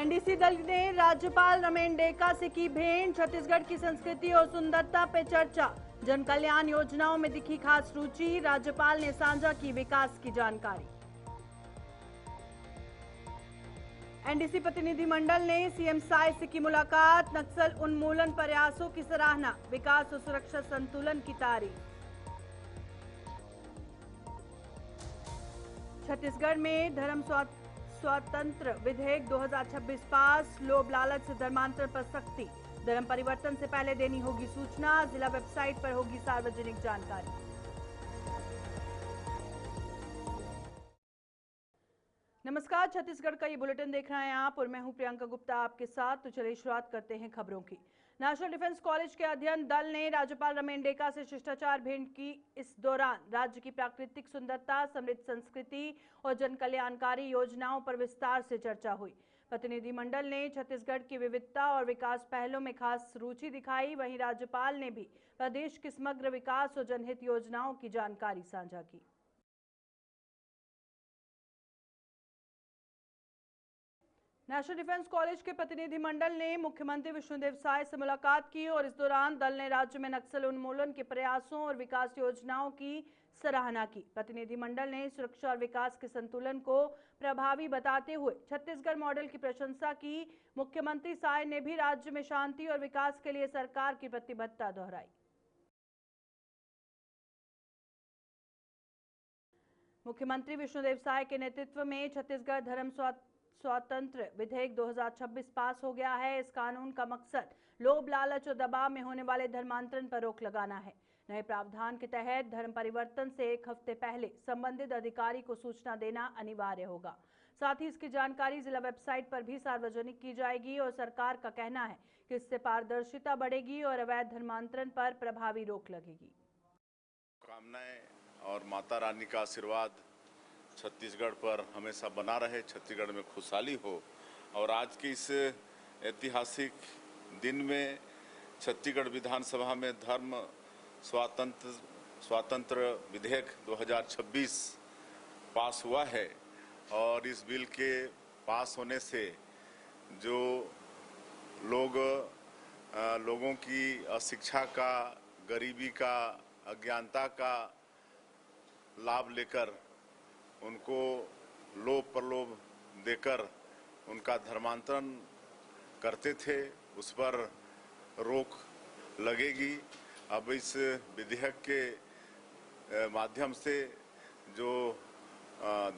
NDC दल ने राज्यपाल रमेन डेका से की भेंट। छत्तीसगढ़ की संस्कृति और सुंदरता पे चर्चा। जन कल्याण योजनाओं में दिखी खास रुचि। राज्यपाल ने साझा की विकास की जानकारी। एनडीसी प्रतिनिधिमंडल ने सीएम साय से की मुलाकात। नक्सल उन्मूलन प्रयासों की सराहना। विकास और सुरक्षा संतुलन की तारीफ। छत्तीसगढ़ में धर्म स्वातंत्र विधेयक 2026 पास। लोभ लालच से धर्मांतरण पर सख्ती। धर्म परिवर्तन से पहले देनी होगी सूचना। जिला वेबसाइट पर होगी सार्वजनिक जानकारी। नमस्कार, छत्तीसगढ़ का ये बुलेटिन देख रहे हैं आप और मैं हूं प्रियंका गुप्ता आपके साथ। तो चलिए शुरुआत करते हैं खबरों की। नेशनल डिफेंस कॉलेज के अध्ययन दल ने राज्यपाल रमेन डेका से शिष्टाचार भेंट की। इस दौरान राज्य की प्राकृतिक सुंदरता, समृद्ध संस्कृति और जन कल्याणकारी योजनाओं पर विस्तार से चर्चा हुई। प्रतिनिधिमंडल ने छत्तीसगढ़ की विविधता और विकास पहलों में खास रुचि दिखाई। वहीं राज्यपाल ने भी प्रदेश के समग्र विकास और जनहित योजनाओं की जानकारी साझा की। नेशनल डिफेंस कॉलेज के प्रतिनिधिमंडल ने मुख्यमंत्री विष्णुदेव साय से मुलाकात की और इस दौरान दल ने राज्य में नक्सल उन्मूलन के प्रयासों और विकास योजनाओं की सराहना की। प्रतिनिधिमंडल ने सुरक्षा और विकास के संतुलन को प्रभावी बताते हुए छत्तीसगढ़ मॉडल की प्रशंसा की। मुख्यमंत्री साय ने भी राज्य में शांति और विकास के लिए सरकार की प्रतिबद्धता दोहराई। मुख्यमंत्री विष्णुदेव साय के नेतृत्व में छत्तीसगढ़ धर्म स्वातंत्र विधेयक 2026 पास हो गया है। इस कानून का मकसद लोभ लालच और दबाव में होने वाले धर्मांतरण पर रोक लगाना है। नए प्रावधान के तहत धर्म परिवर्तन से एक हफ्ते पहले संबंधित अधिकारी को सूचना देना अनिवार्य होगा। साथ ही इसकी जानकारी जिला वेबसाइट पर भी सार्वजनिक की जाएगी और सरकार का कहना है कि इससे पारदर्शिता बढ़ेगी और अवैध धर्मांतरण पर प्रभावी रोक लगेगी। कामनाएं और माता रानी का आशीर्वाद छत्तीसगढ़ पर हमेशा बना रहे, छत्तीसगढ़ में खुशहाली हो। और आज के इस ऐतिहासिक दिन में छत्तीसगढ़ विधानसभा में धर्म स्वातंत्र विधेयक 2026 पास हुआ है। और इस बिल के पास होने से जो लोगों की अशिक्षा का, गरीबी का, अज्ञानता का लाभ लेकर उनको लोभ प्रलोभ देकर उनका धर्मांतरण करते थे, उस पर रोक लगेगी। अब इस विधेयक के माध्यम से जो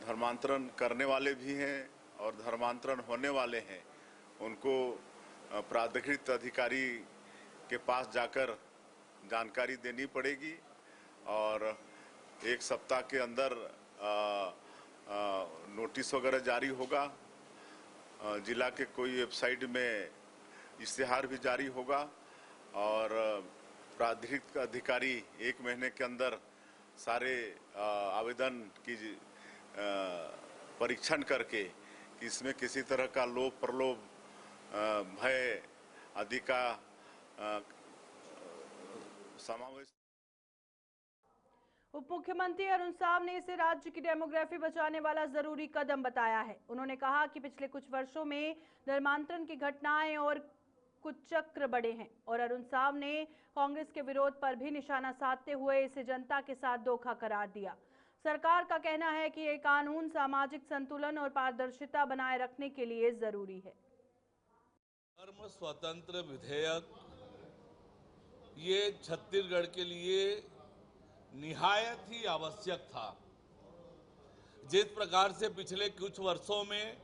धर्मांतरण करने वाले भी हैं और धर्मांतरण होने वाले हैं, उनको प्राधिकृत अधिकारी के पास जाकर जानकारी देनी पड़ेगी और एक सप्ताह के अंदर नोटिस वगैरह जारी होगा। जिला के कोई वेबसाइट में इश्तिहार भी जारी होगा और प्राधिकृत अधिकारी 1 महीने के अंदर सारे आवेदन की परीक्षण करके कि इसमें किसी तरह का लोभ प्रलोभ, भय आदि का समावेश। उप मुख्यमंत्री अरुण साव ने इसे राज्य की डेमोग्राफी बचाने वाला जरूरी कदम बताया है। उन्होंने कहा कि पिछले कुछ वर्षों में धर्मांतरण की घटनाएं और कुचक्र बढ़े हैं और अरुण साव ने कांग्रेस के विरोध पर भी निशाना साधते हुए इसे जनता के साथ धोखा करार दिया। सरकार का कहना है कि ये कानून सामाजिक संतुलन और पारदर्शिता बनाए रखने के लिए जरूरी है। धर्म स्वतंत्र विधेयक ये छत्तीसगढ़ के लिए निहायत ही आवश्यक था। जिस प्रकार से पिछले कुछ वर्षों में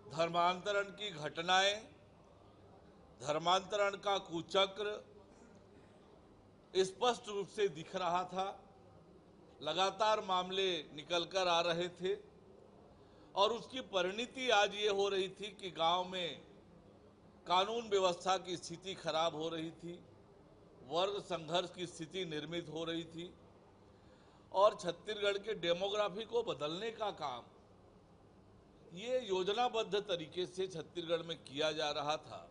धर्मांतरण की घटनाएं, धर्मांतरण का कुचक्र स्पष्ट रूप से दिख रहा था, लगातार मामले निकलकर आ रहे थे और उसकी परिणति आज ये हो रही थी कि गांव में कानून व्यवस्था की स्थिति खराब हो रही थी, वर्ग संघर्ष की स्थिति निर्मित हो रही थी और छत्तीसगढ़ के डेमोग्राफी को बदलने का काम ये योजनाबद्ध तरीके से छत्तीसगढ़ में किया जा रहा था।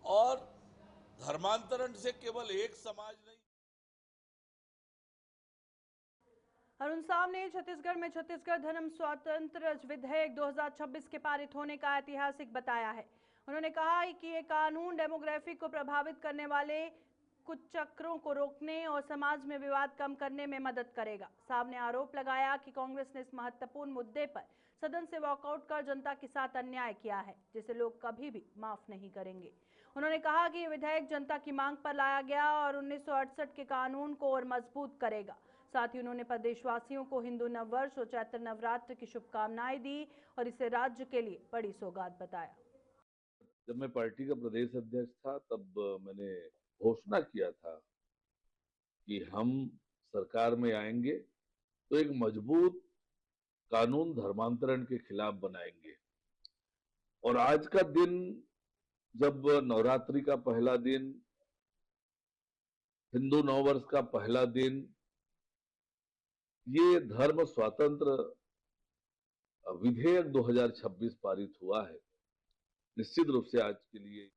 और धर्मांतरण से केवल एक समाज नहीं, अरुण साव ने छत्तीसगढ़ में छत्तीसगढ़ धर्म स्वातंत्र विधेयक 2026 के पारित होने का ऐतिहासिक बताया है। उन्होंने कहा कि ये कानून डेमोग्राफी को प्रभावित करने वाले कुछ चक्रों को रोकने और समाज में विवाद कम करने में मदद करेगा। साव ने आरोप लगाया कि कांग्रेस ने इस महत्वपूर्ण मुद्दे पर सदन से वॉकआउट कर जनता के साथ अन्याय किया है, जिसे लोग कभी भी माफ नहीं करेंगे। उन्होंने कहा कि यह विधेयक जनता की मांग पर लाया गया और 1968 के कानून को और मजबूत करेगा। साथ ही उन्होंने प्रदेशवासियों को हिंदू नववर्ष और चैत्र नवरात्र की शुभकामनाएं दी और इसे राज्य के लिए बड़ी सौगात बताया। जब मैं पार्टी का प्रदेश अध्यक्ष था तब मैंने घोषणा किया था कि हम सरकार में आएंगे तो एक मजबूत कानून धर्मांतरण के खिलाफ बनाएंगे। और आज का दिन, जब नवरात्रि का पहला दिन, हिंदू नववर्ष का पहला दिन, ये धर्म स्वतंत्र विधेयक 2026 पारित हुआ है, निश्चित रूप से आज के लिए।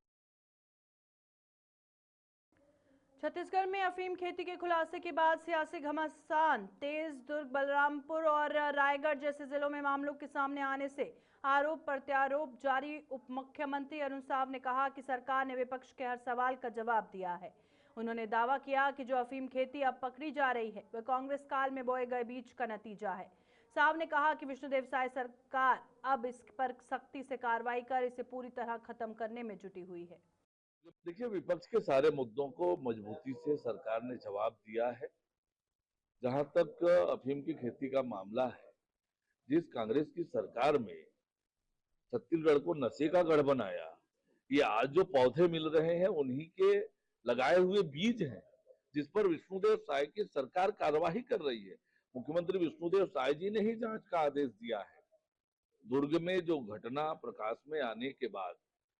छत्तीसगढ़ में अफीम खेती के खुलासे के बाद सियासी घमासान तेज। दुर्ग, बलरामपुर और रायगढ़ जैसे जिलों में मामलों के सामने आने से आरोप प्रत्यारोप जारी। उप मुख्यमंत्री अरुण साव ने कहा कि सरकार ने विपक्ष के हर सवाल का जवाब दिया है। उन्होंने दावा किया कि जो अफीम खेती अब पकड़ी जा रही है वह कांग्रेस काल में बोए गए बीज का नतीजा है। साव ने कहा कि विष्णुदेव साय सरकार अब इस पर सख्ती से कार्रवाई कर इसे पूरी तरह खत्म करने में जुटी हुई है। देखिए, विपक्ष के सारे मुद्दों को मजबूती से सरकार ने जवाब दिया है। जहां तक अफीम की खेती का मामला है, जिस कांग्रेस की सरकार में छत्तीसगढ़ को नशे का गढ़ बनाया, ये आज जो पौधे मिल रहे हैं उन्हीं के लगाए हुए बीज हैं, जिस पर विष्णुदेव साय की सरकार कार्यवाही कर रही है। मुख्यमंत्री विष्णुदेव साय जी ने ही जांच का आदेश दिया है। दुर्ग में जो घटना प्रकाश में आने के बाद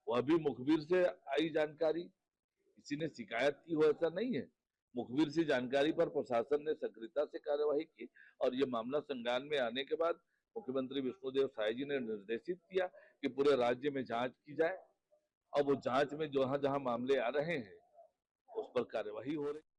वह भी मुखबिर से आई जानकारी, किसी ने शिकायत की हो ऐसा नहीं है। मुखबिर से जानकारी पर प्रशासन ने सक्रियता से कार्यवाही की और ये मामला संज्ञान में आने के बाद मुख्यमंत्री विष्णुदेव साय जी ने निर्देशित किया कि पूरे राज्य में जांच की जाए। अब वो जांच में जहां जहां मामले आ रहे हैं उस पर कार्यवाही हो रही।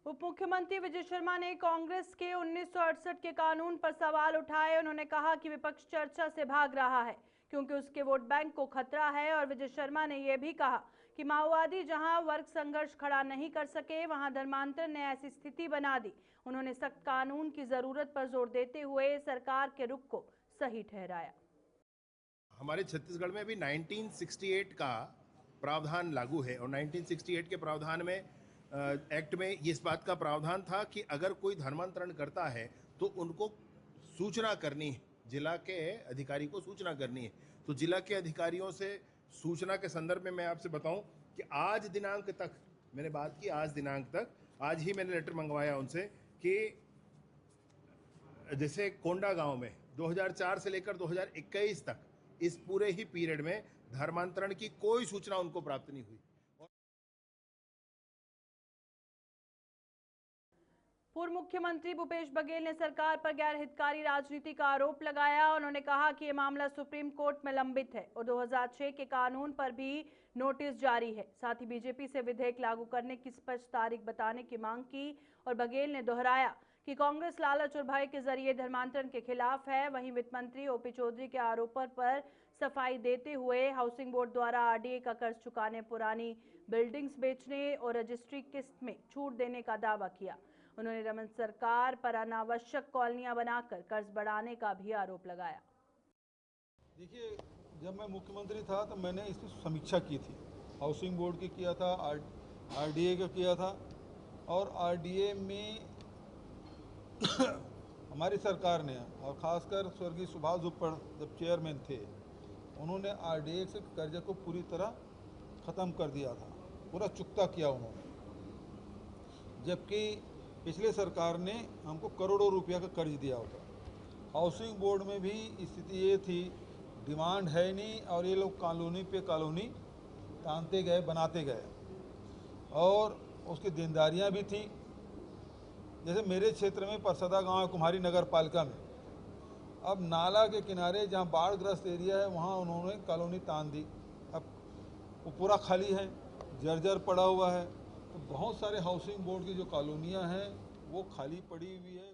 उप मुख्यमंत्री विजय शर्मा ने कांग्रेस के 1968 के कानून पर सवाल उठाए। उन्होंने कहा कि विपक्ष चर्चा से भाग रहा है क्योंकि उसके वोट बैंक को खतरा है। और विजय शर्मा ने यह भी कहा कि माओवादी जहां वर्ग संघर्ष खड़ा नहीं कर सके वहां धर्मांतरण ने ऐसी स्थिति बना दी। उन्होंने सख्त कानून की जरूरत पर जोर देते हुए सरकार के रुख को सही ठहराया। हमारे छत्तीसगढ़ में भी 1968 का प्रावधान लागू है और 1968 के प्रावधान में एक्ट में इस बात का प्रावधान था कि अगर कोई धर्मांतरण करता है तो उनको सूचना करनी है, जिला के अधिकारी को सूचना करनी है। तो जिला के अधिकारियों से सूचना के संदर्भ में मैं आपसे बताऊं कि आज दिनांक तक मैंने बात की, आज दिनांक तक, आज ही मैंने लेटर मंगवाया उनसे कि जैसे कोंडा गांव में 2004 से लेकर 2021 तक इस पूरे ही पीरियड में धर्मांतरण की कोई सूचना उनको प्राप्त नहीं हुई। पूर्व मुख्यमंत्री भूपेश बघेल ने सरकार पर गैर हितकारी राजनीति का आरोप लगाया। उन्होंने कहा कि यह मामला सुप्रीम कोर्ट में लंबित है और 2006 के कानून पर भी नोटिस जारी है। साथ ही बीजेपी से विधेयक लागू करने की स्पष्ट तारीख बताने की मांग की और बघेल ने दोहराया कि कांग्रेस लालच और भय के जरिए धर्मांतरण के खिलाफ है। वहीं वित्त मंत्री ओपी चौधरी के आरोपों पर सफाई देते हुए हाउसिंग बोर्ड द्वारा आरडीए का कर्ज चुकाने, पुरानी बिल्डिंग्स बेचने और रजिस्ट्री किस्त में छूट देने का दावा किया। उन्होंने रमन सरकार पर अनावश्यक कॉलोनियां बनाकर कर्ज बढ़ाने का भी आरोप लगाया। देखिए, जब मैं मुख्यमंत्री था तो मैंने इसकी समीक्षा की थी। हाउसिंग बोर्ड की किया था, आरडीए का किया था और आरडीए में हमारी सरकार ने और ख़ासकर स्वर्गीय सुभाष जुप्पड़ जब चेयरमैन थे, उन्होंने आरडीए से कर्जे को पूरी तरह ख़त्म कर दिया था, पूरा चुकता किया उन्होंने। जबकि पिछले सरकार ने हमको करोड़ों रुपया का कर्ज दिया होता। हाउसिंग बोर्ड में भी स्थिति ये थी, डिमांड है नहीं और ये लोग कॉलोनी पे कॉलोनी तानते गए, बनाते गए और उसकी देनदारियां भी थी। जैसे मेरे क्षेत्र में परसदा गांव है, कुम्हारी नगर पालिका में, अब नाला के किनारे जहां बाढ़ग्रस्त एरिया है वहां उन्होंने कॉलोनी तान दी। अब वो पूरा खाली है, जर्जर पड़ा हुआ है, तो बहुत सारे हाउसिंग बोर्ड की जो कॉलोनियां हैं वो खाली पड़ी हुई है।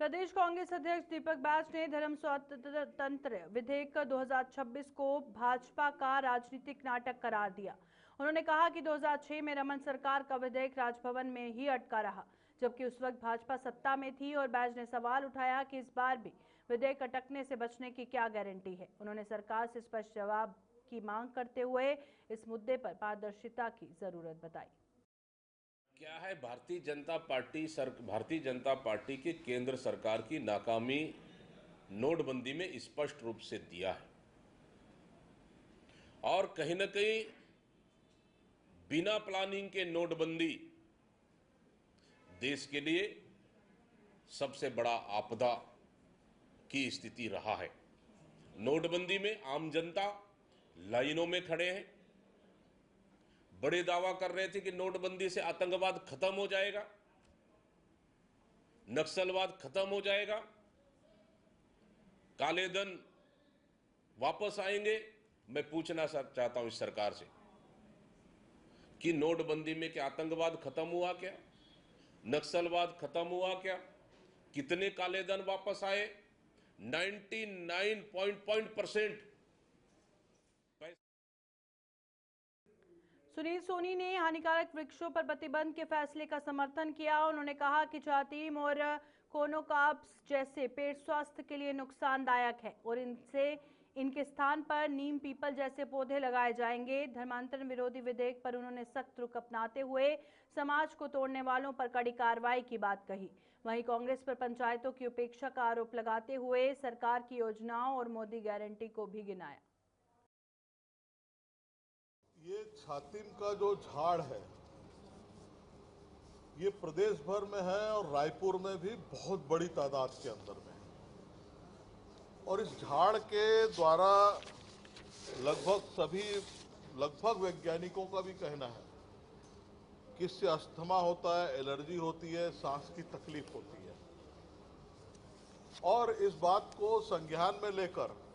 प्रदेश कांग्रेस अध्यक्ष दीपक बैज ने धर्म स्वतंत्र विधेयक 2026 को भाजपा का राजनीतिक नाटक करार दिया। उन्होंने कहा कि 2006 में रमन सरकार का विधेयक राजभवन में ही अटका रहा, जबकि उस वक्त भाजपा सत्ता में थी। और बैज ने सवाल उठाया कि इस बार भी विधेयक अटकने से बचने की क्या गारंटी है। उन्होंने सरकार से स्पष्ट जवाब की मांग करते हुए इस मुद्दे पर पारदर्शिता की जरूरत बताई। क्या है भारतीय जनता पार्टी की केंद्र सरकार की नाकामी नोटबंदी में स्पष्ट रूप से दिया है, और कहीं न कहीं बिना प्लानिंग के नोटबंदी देश के लिए सबसे बड़ा आपदा की स्थिति रहा है। नोटबंदी में आम जनता लाइनों में खड़े हैं, बड़े दावा कर रहे थे कि नोटबंदी से आतंकवाद खत्म हो जाएगा, नक्सलवाद खत्म हो जाएगा, काले धन वापस आएंगे। मैं पूछना चाहता हूं इस सरकार से कि नोटबंदी में क्या आतंकवाद खत्म हुआ क्या? नक्सलवाद खत्म हुआ क्या? कितने काले धन वापस आए? 99% सुनील सोनी ने हानिकारक वृक्षों पर प्रतिबंध के फैसले का समर्थन किया। उन्होंने कहा कि जातीम और कोनोकार्प्स जैसे पेड़ स्वास्थ्य के लिए नुकसानदायक है और इनके स्थान पर नीम पीपल जैसे पौधे लगाए जाएंगे। धर्मांतरण विरोधी विधेयक पर उन्होंने सख्त रुख अपनाते हुए समाज को तोड़ने वालों पर कड़ी कार्रवाई की बात कही। वहीं कांग्रेस पर पंचायतों की उपेक्षा का आरोप लगाते हुए सरकार की योजनाओं और मोदी गारंटी को भी गिनाया। ये छातिम का जो झाड़ है ये प्रदेश भर में है और रायपुर में भी बहुत बड़ी तादाद के अंदर में है। और इस झाड़ के द्वारा लगभग वैज्ञानिकों का भी कहना है कि इससे अस्थमा होता है, एलर्जी होती है, सांस की तकलीफ होती है। और इस बात को संज्ञान में लेकर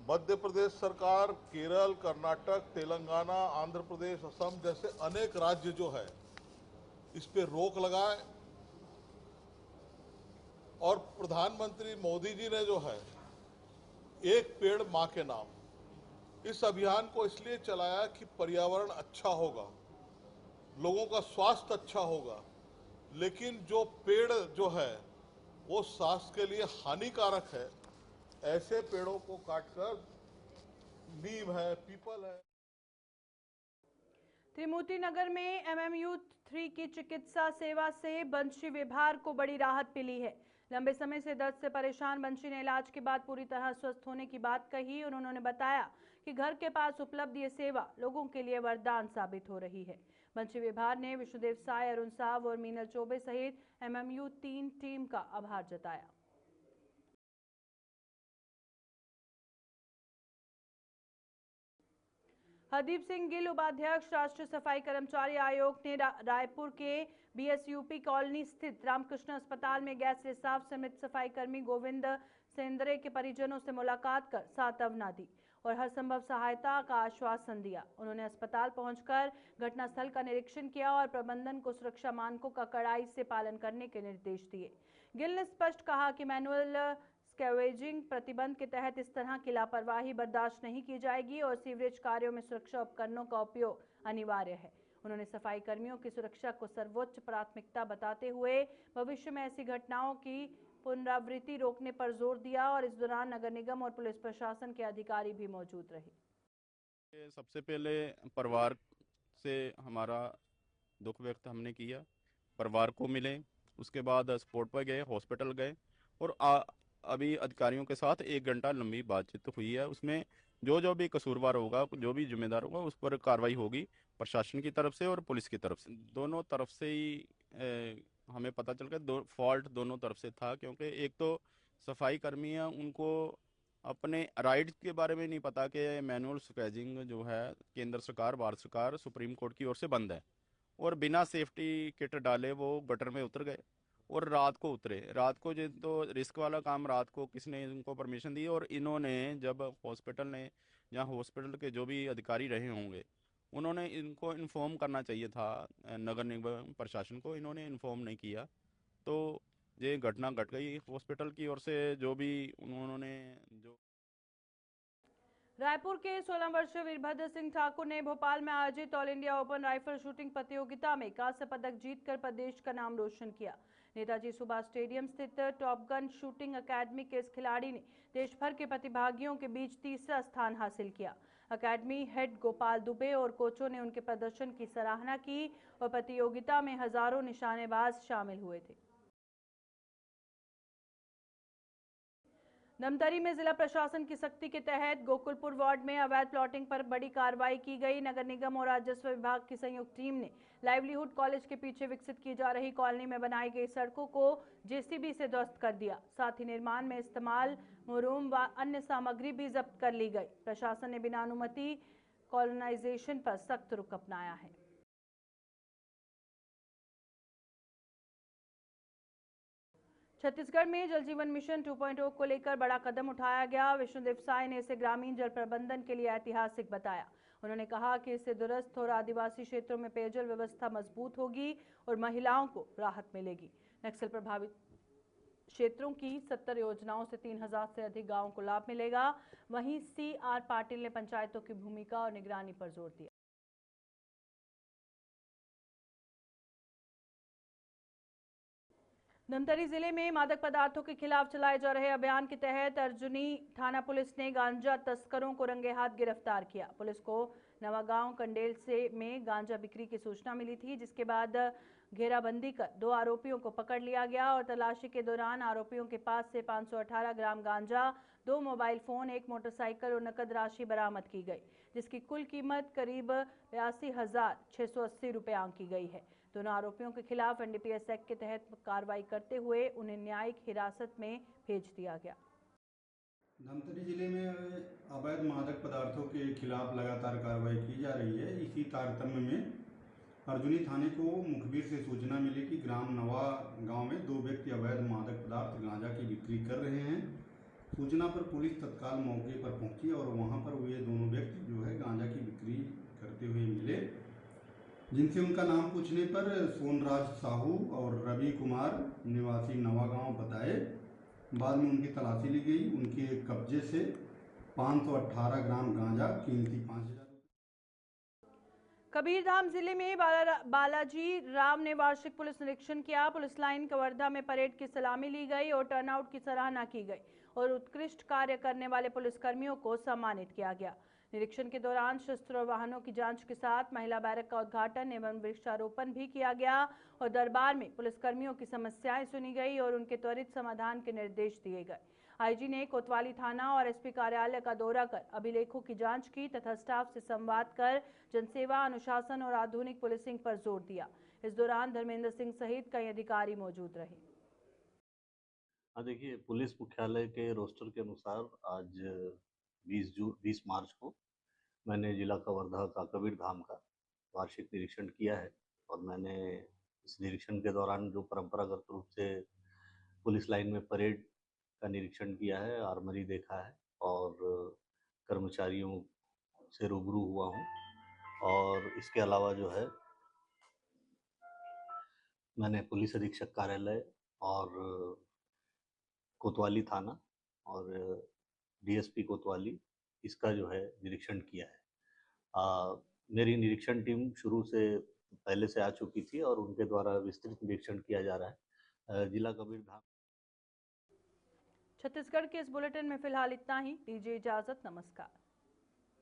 मध्य प्रदेश सरकार, केरल, कर्नाटक, तेलंगाना, आंध्र प्रदेश, असम जैसे अनेक राज्य जो है इस पे रोक लगाए। और प्रधानमंत्री मोदी जी ने जो है एक पेड़ मां के नाम, इस अभियान को इसलिए चलाया कि पर्यावरण अच्छा होगा, लोगों का स्वास्थ्य अच्छा होगा, लेकिन जो पेड़ जो है वो स्वास्थ्य के लिए हानिकारक है, ऐसे पेड़ों को काटकर नीम है, पीपल है। त्रिमूर्ति नगर में MMU 3 की चिकित्सा सेवा से बंशी विभार को बड़ी राहत मिली है। लंबे समय से दर्द से परेशान बंशी ने इलाज के बाद पूरी तरह स्वस्थ होने की बात कही और उन्होंने बताया कि घर के पास उपलब्ध ये सेवा लोगों के लिए वरदान साबित हो रही है। बंशी विभार ने विष्णुदेव साय, अरुण साव और मीनल चौबे सहित MMU 3 टीम का आभार जताया। हरदीप सिंह गिल, उपाध्यक्ष राष्ट्रीय सफाई कर्मचारी आयोग ने रायपुर के BSUP कॉलोनी स्थित रामकृष्ण अस्पताल में गैस रिसाव से मृत सफाई कर्मी गोविंद सेंद्रे के परिजनों से मुलाकात कर सांत्वना दी और हर संभव सहायता का आश्वासन दिया। उन्होंने अस्पताल पहुंचकर घटनास्थल का निरीक्षण किया और प्रबंधन को सुरक्षा मानकों का कड़ाई से पालन करने के निर्देश दिए। गिल ने स्पष्ट कहा कि मैनुअल स्कैवेजिंग प्रतिबंध के तहत इस तरह की लापरवाही बर्दाश्त नहीं की जाएगी और सीवरेज कार्यों में सुरक्षा उपकरणों का उपयोग अनिवार्य है। उन्होंने सफाई कर्मियों की सुरक्षा को सर्वोच्च प्राथमिकता बताते हुए भविष्य में ऐसी घटनाओं की पुनरावृत्ति रोकने पर जोर दिया और इस दौरान नगर निगम और पुलिस प्रशासन के अधिकारी भी मौजूद रहे। सबसे पहले परिवार से हमारा दुख व्यक्त हमने किया, परिवार को मिले, उसके बाद स्पॉट पर गए, हॉस्पिटल गए और अभी अधिकारियों के साथ 1 घंटा लंबी बातचीत हुई है। उसमें जो भी कसूरवार होगा, जो भी जिम्मेदार होगा, उस पर कार्रवाई होगी प्रशासन की तरफ से और पुलिस की तरफ से। दोनों तरफ से ही हमें पता चल गया फॉल्ट दोनों तरफ से था, क्योंकि एक तो सफाई कर्मी है, उनको अपने राइट्स के बारे में नहीं पता कि मैनुअल स्क्वेजिंग जो है केंद्र सरकार, भारत सरकार, सुप्रीम कोर्ट की ओर से बंद है और बिना सेफ्टी किट डाले वो गटर में उतर गए और रात को उतरे। रात को जो तो रिस्क वाला काम रात को किसने इनको परमिशन दी और इन्होंने जब हॉस्पिटल ने, जहाँ हॉस्पिटल के जो भी अधिकारी रहे होंगे उन्होंने इनको इन्फॉर्म करना चाहिए था, नगर निगम प्रशासन को इन्होंने इन्फॉर्म नहीं किया, तो ये घटना घट गई। हॉस्पिटल की ओर से जो भी उन्होंने जो रायपुर के 16 वर्षीय वीरभद्र सिंह ठाकुर ने भोपाल में आयोजित all India open rifle shooting प्रतियोगिता में कांस्य पदक जीतकर प्रदेश का नाम रोशन किया। नेताजी सुभाष स्टेडियम स्थित टॉप गन शूटिंग अकेडमी के इस खिलाड़ी ने देश भर के प्रतिभागियों के बीच तीसरा स्थान हासिल किया। अकेडमी हेड गोपाल दुबे और कोचों ने उनके प्रदर्शन की सराहना की और प्रतियोगिता में हजारों निशानेबाज शामिल हुए थे। धमतरी में जिला प्रशासन की सख्ती के तहत गोकुलपुर वार्ड में अवैध प्लॉटिंग पर बड़ी कार्रवाई की गई। नगर निगम और राजस्व विभाग की संयुक्त टीम ने लाइवलीहुड कॉलेज के पीछे विकसित की जा रही कॉलोनी में बनाई गई सड़कों को जेसीबी से ध्वस्त कर दिया। साथ ही निर्माण में इस्तेमाल मुरूम व अन्य सामग्री भी जब्त कर ली गई। प्रशासन ने बिना अनुमति कॉलोनाइजेशन पर सख्त रुख अपनाया है। छत्तीसगढ़ में जल जीवन मिशन 2.0 को लेकर बड़ा कदम उठाया गया। विष्णुदेव साय ने इसे ग्रामीण जल प्रबंधन के लिए ऐतिहासिक बताया। उन्होंने कहा कि इससे दूरस्थ और आदिवासी क्षेत्रों में पेयजल व्यवस्था मजबूत होगी और महिलाओं को राहत मिलेगी। नक्सल प्रभावित क्षेत्रों की 70 योजनाओं से 3000 से अधिक गांवों को लाभ मिलेगा। वहीं CR पाटिल ने पंचायतों की भूमिका और निगरानी पर जोर दिया। धमतरी जिले में मादक पदार्थों के खिलाफ चलाए जा रहे अभियान के तहत अर्जुनी थाना पुलिस ने गांजा तस्करों को रंगे हाथ गिरफ्तार किया। पुलिस को नवागांव कंडेल में गांजा बिक्री की सूचना मिली थी, जिसके बाद घेराबंदी कर 2 आरोपियों को पकड़ लिया गया और तलाशी के दौरान आरोपियों के पास से 518 ग्राम गांजा, 2 मोबाइल फोन, 1 मोटरसाइकिल और नकद राशि बरामद की गई, जिसकी कुल कीमत करीब 82,680 रुपये आंकी गई है। दोनों आरोपियों के खिलाफ NDPS एक्ट के तहत कार्रवाई करते हुए उन्हें न्यायिक हिरासत में भेज दिया गया। धमतरी जिले में अवैध मादक पदार्थों के खिलाफ लगातार कार्रवाई की जा रही है। इसी तारतम्य में अर्जुनी थाने को मुखबिर से सूचना मिली कि ग्राम नवा गांव में 2 व्यक्ति अवैध मादक पदार्थ गांजा की बिक्री कर रहे हैं। सूचना पर पुलिस तत्काल मौके पर पहुंची और वहां पर वे दोनों व्यक्ति जो है गांजा की बिक्री करते हुए मिले, जिनसे उनका नाम पूछने पर सोनराज साहू और रवि कुमार निवासी नवागांव बताए। बाद में उनकी तलाशी ली गई। उनके कब्जे से 518 ग्राम गांजा कीमती 5000 कबीरधाम जिले में बालाजी राम ने वार्षिक पुलिस निरीक्षण किया। पुलिस लाइन कवर्धा में परेड की सलामी ली गई और टर्नआउट की सराहना की गई और उत्कृष्ट कार्य करने वाले पुलिसकर्मियों को सम्मानित किया गया। निरीक्षण के दौरान शस्त्र और वाहनों की जांच के साथ महिला बैरक का उद्घाटन एवं वृक्षारोपण भी किया गया और दरबार में पुलिसकर्मियों की समस्याएं सुनी गई और उनके त्वरित समाधान के निर्देश दिए गए। आईजी ने कोतवाली थाना और एसपी कार्यालय का दौरा कर अभिलेखों की जांच की तथा स्टाफ से संवाद कर जनसेवा, अनुशासन और आधुनिक पुलिसिंग पर जोर दिया। इस दौरान धर्मेंद्र सिंह सहित कई अधिकारी मौजूद रहे। देखिए, पुलिस मुख्यालय के रोस्टर के अनुसार आज 20 मार्च को मैंने जिला कवर्धा का कबीरधाम का वार्षिक निरीक्षण किया है और मैंने इस निरीक्षण के दौरान जो परंपरागत रूप से पुलिस लाइन में परेड का निरीक्षण किया है, आर्मरी देखा है और कर्मचारियों से रूबरू हुआ हूँ। और इसके अलावा जो है मैंने पुलिस अधीक्षक कार्यालय और कोतवाली थाना और डीएसपी कोतवाली इसका जो है निरीक्षण किया है। मेरी निरीक्षण टीम शुरू से पहले से आ चुकी थी और उनके द्वारा विस्तृत निरीक्षण किया जा रहा है। जिला कबीरधाम। छत्तीसगढ़ के इस बुलेटिन में फिलहाल इतना ही। दीजिए इजाजत। नमस्कार।